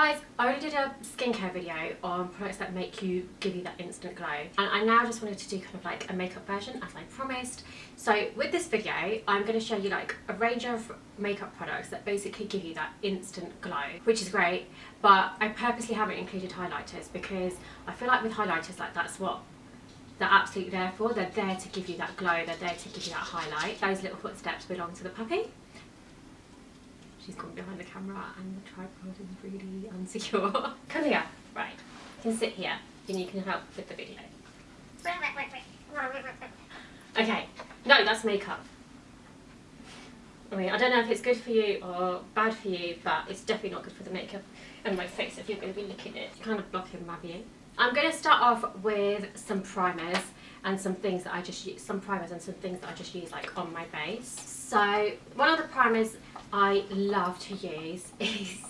Guys, I already did a skincare video on products that give you that instant glow, and I now just wanted to do kind of like a makeup version as I promised. So with this video I'm going to show you like a range of makeup products that basically give you that instant glow, which is great, but I purposely haven't included highlighters because I feel like with highlighters, like that's what they're absolutely there for. They're there to give you that glow, they're there to give you that highlight. Those little footsteps belong to the puppy. She's gone behind the camera and the tripod is really unsecure. Come here. Right. You can sit here and you can help with the video. Okay. No, that's makeup. I mean, I don't know if it's good for you or bad for you, but it's definitely not good for the makeup and my face if you're going to be looking at it. It's kind of blocking my view. I'm going to start off with some primers and some things that I just use, use like on my base. So one of the primers I love to use is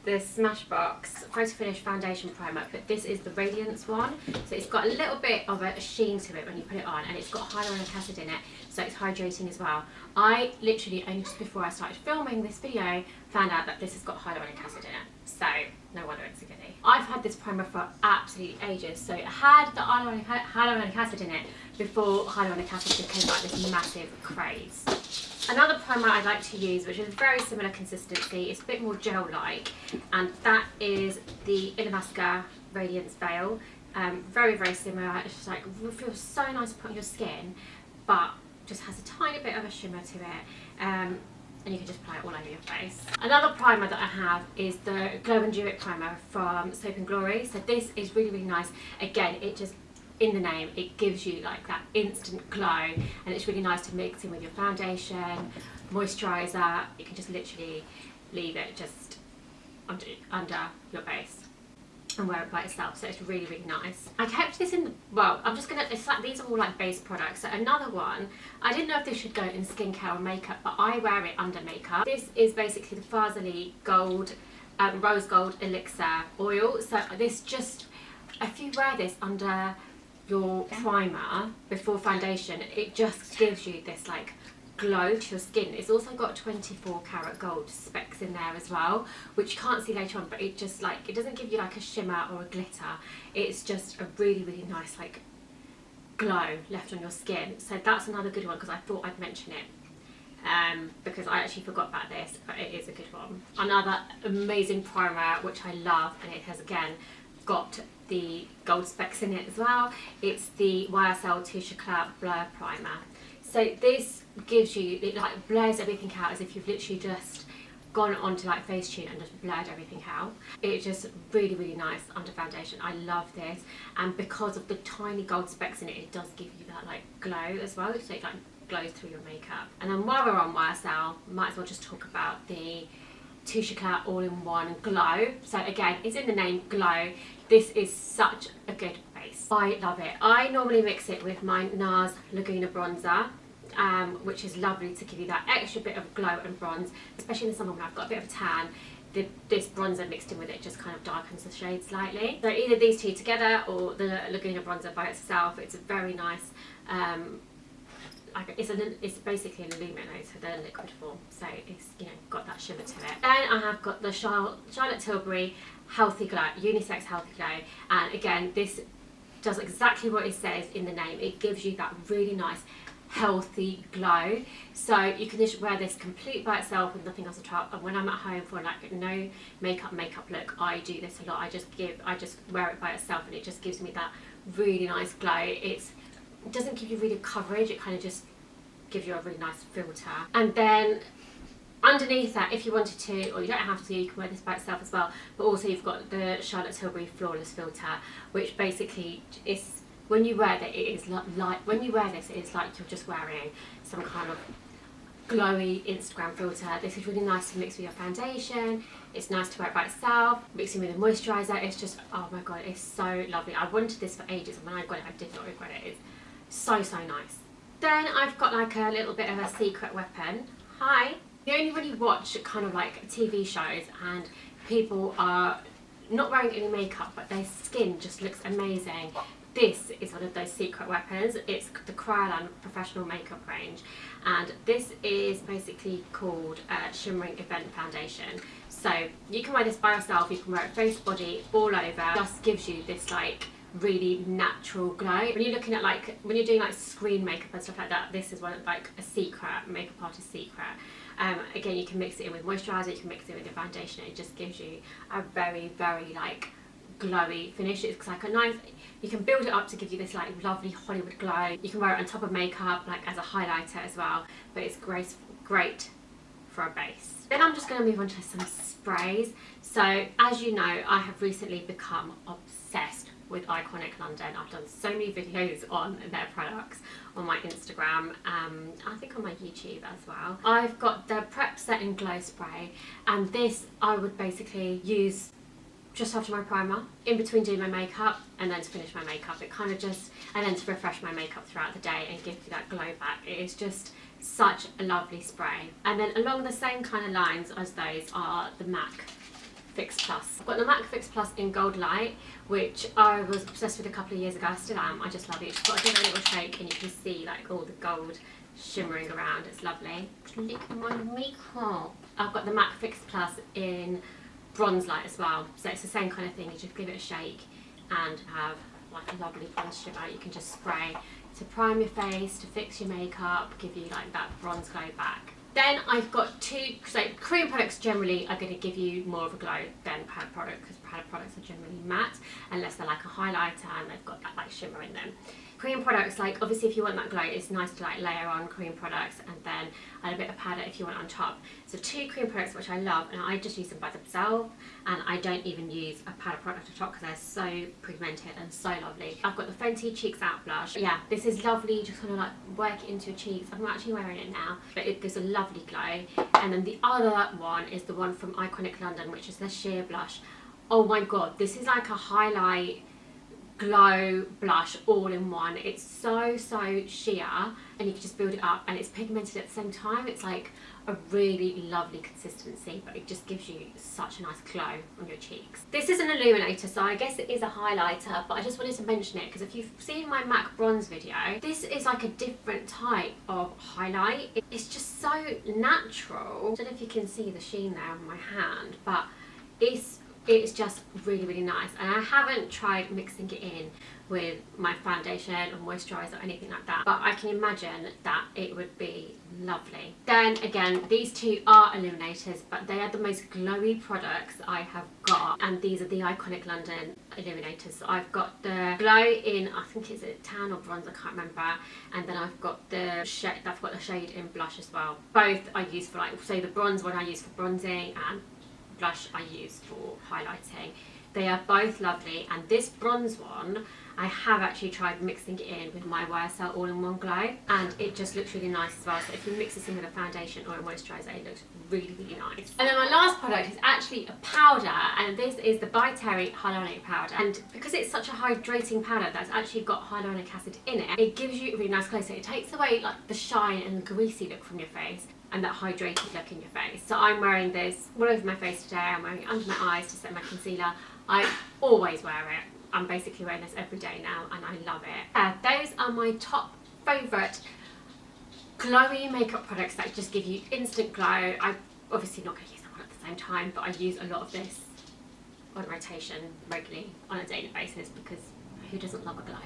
the Smashbox Photo Finish Foundation Primer, but this is the Radiance one. So it's got a little bit of a sheen to it when you put it on, and it's got hyaluronic acid in it, so it's hydrating as well. I literally only just before I started filming this video found out that this has got hyaluronic acid in it, so no wonder it's a goodie. I've had this primer for absolutely ages, so it had the hyaluronic acid in it before hyaluronic acid became like this massive craze. Another primer I like to use, which is very similar consistency, it's a bit more gel-like, and that is the Illamasqua Radiance Veil. Very, very similar. It's just like, it feels so nice to put on your skin, but just has a tiny bit of a shimmer to it. And you can just apply it all over your face. Another primer that I have is the Glow and Dew It primer from Soap and Glory. So this is really, really nice. Again, it just, in the name, it gives you like that instant glow, and it's really nice to mix in with your foundation, moisturiser. You can just literally leave it just under your base and wear it by itself, so it's really, really nice. I kept this in, well, I'm just gonna, it's like, these are all like base products. So another one, I didn't know if this should go in skincare or makeup, but I wear it under makeup. This is basically the Farsali Gold, Rose Gold Elixir Oil. So this just, if you wear this under your primer before foundation, it just gives you this like glow to your skin. It's also got 24 karat gold specks in there as well, which you can't see later on, but it just like, it doesn't give you like a shimmer or a glitter. It's just a really, really nice like glow left on your skin. So that's another good one because I thought I'd mention it because I actually forgot about this, but it is a good one. Another amazing primer which I love, and it has again got the gold specks in it as well. It's the YSL Touche Eclat Blur Primer. So this gives you, it like blurs everything out as if you've literally just gone onto like Facetune and just blurred everything out. It's just really, really nice under foundation. I love this, and because of the tiny gold specks in it, it does give you that like glow as well. So it like glows through your makeup. And then while we're on YSL, might as well just talk about the Touche Eclat All-in-One Glow. So again, it's in the name, glow. This is such a good base. I love it. I normally mix it with my NARS Laguna Bronzer, which is lovely to give you that extra bit of glow and bronze, especially in the summer when I've got a bit of a tan. This bronzer mixed in with it just kind of darkens the shade slightly. So either these two together or the Laguna Bronzer by itself, it's a very nice, it's basically an illuminator, the liquid form, so it's, you know, got that shimmer to it. Then I have got the Charlotte Tilbury Healthy Glow, Unisex Healthy Glow, and again this does exactly what it says in the name. It gives you that really nice healthy glow. So you can just wear this complete by itself with nothing else on top, and when I'm at home for like no makeup look, I do this a lot. I just wear it by itself, and it just gives me that really nice glow. It doesn't give you really coverage, it kind of just gives you a really nice filter. And then underneath that, if you wanted to, or you don't have to, you can wear this by itself as well, but also you've got the Charlotte Tilbury Flawless Filter, which basically is, when you wear it, it is like, when you wear this, it's like you're just wearing some kind of glowy Instagram filter. This is really nice to mix with your foundation. It's nice to wear it by itself, mixing with a moisturiser. It's just, oh my god, it's so lovely. I wanted this for ages, and when I got it, I did not regret it. It's so, so nice. Then I've got like a little bit of a secret weapon. Hi. You know, when you watch kind of like TV shows and people are not wearing any makeup but their skin just looks amazing, this is one of those secret weapons. It's the Kryolan Professional Makeup range, and this is basically called Shimmering Event Foundation. So So you can wear this by yourself, you can wear it face, body, all over. It just gives you this like really natural glow. When you're looking at like, when you're doing like screen makeup and stuff like that, this is one of like a secret, makeup artist secret. Again, you can mix it in with moisturiser, you can mix it with your foundation. It just gives you a very, very like glowy finish. It's like a nice, you can build it up to give you this like lovely Hollywood glow. You can wear it on top of makeup, like as a highlighter as well, but it's great for a base. Then I'm just going to move on to some sprays. So as you know, I have recently become obsessed with Iconic London. I've done so many videos on their products on my Instagram, I think on my YouTube as well. I've got the Prep Set and Glow Spray, and this I would basically use just after my primer, in between doing my makeup, and then to finish my makeup. It kind of just, and then to refresh my makeup throughout the day and give you that glow back. It is just such a lovely spray. And then along the same kind of lines as those are the MAC Fix Plus. I've got the MAC Fix Plus in Gold Light, which I was obsessed with a couple of years ago. I still am. I just love it. It's got to give it a little shake and you can see like all the gold shimmering around. It's lovely. Look at my makeup. I've got the MAC Fix Plus in Bronze Light as well. So it's the same kind of thing. You just give it a shake and have like a lovely bronze shimmer. You can just spray to prime your face, to fix your makeup, give you like that bronze glow back. Then I've got two, so cream products generally are going to give you more of a glow than powder products, because powder products are generally matte unless they're like a highlighter and they've got that like shimmer in them. Cream products, like obviously if you want that glow, it's nice to like layer on cream products and then add a bit of powder if you want on top. So two cream products which I love, and I just use them by themselves, and I don't even use a powder product on top because they're so pigmented and so lovely. I've got the Fenty Cheeks Out Blush. Yeah, this is lovely, just kind of like work it into your cheeks. I'm actually wearing it now, but it gives a lovely glow. And then the other one is the one from Iconic London, which is the Sheer Blush. Oh my god, this is like a highlight glow blush all in one. It's so sheer, and you can just build it up, and it's pigmented at the same time. It's like a really lovely consistency, but it just gives you such a nice glow on your cheeks. This is an illuminator, so I guess it is a highlighter, but I just wanted to mention it because if you've seen my MAC bronze video, this is like a different type of highlight. It's just so natural. I don't know if you can see the sheen there on my hand, but it's just really nice. And I haven't tried mixing it in with my foundation or moisturiser or anything like that, but I can imagine that it would be lovely. Then again, these two are illuminators, but they are the most glowy products I have got, and these are the Iconic London illuminators. So I've got the glow in, I think it's a tan or bronze, I can't remember, and then I've got the shade in blush as well. Both I use for like, so the bronze one I use for bronzing, and blush I use for highlighting. They are both lovely, and this bronze one I have actually tried mixing it in with my YSL All-in-One Glow, and it just looks really nice as well. So if you mix this in with a foundation or a moisturiser, it looks really nice. And then my last product is actually a powder, and this is the By Terry Hyaluronic Powder. And because it's such a hydrating powder that's actually got hyaluronic acid in it, it gives you a really nice glow. So it takes away like the shine and the greasy look from your face and that hydrated look in your face. So I'm wearing this all over my face today. I'm wearing it under my eyes to set my concealer. I always wear it. I'm basically wearing this every day now, and I love it. Those are my top favourite glowy makeup products that just give you instant glow. I'm obviously not going to use them all at the same time, but I use a lot of this on rotation regularly on a daily basis because who doesn't love a glow?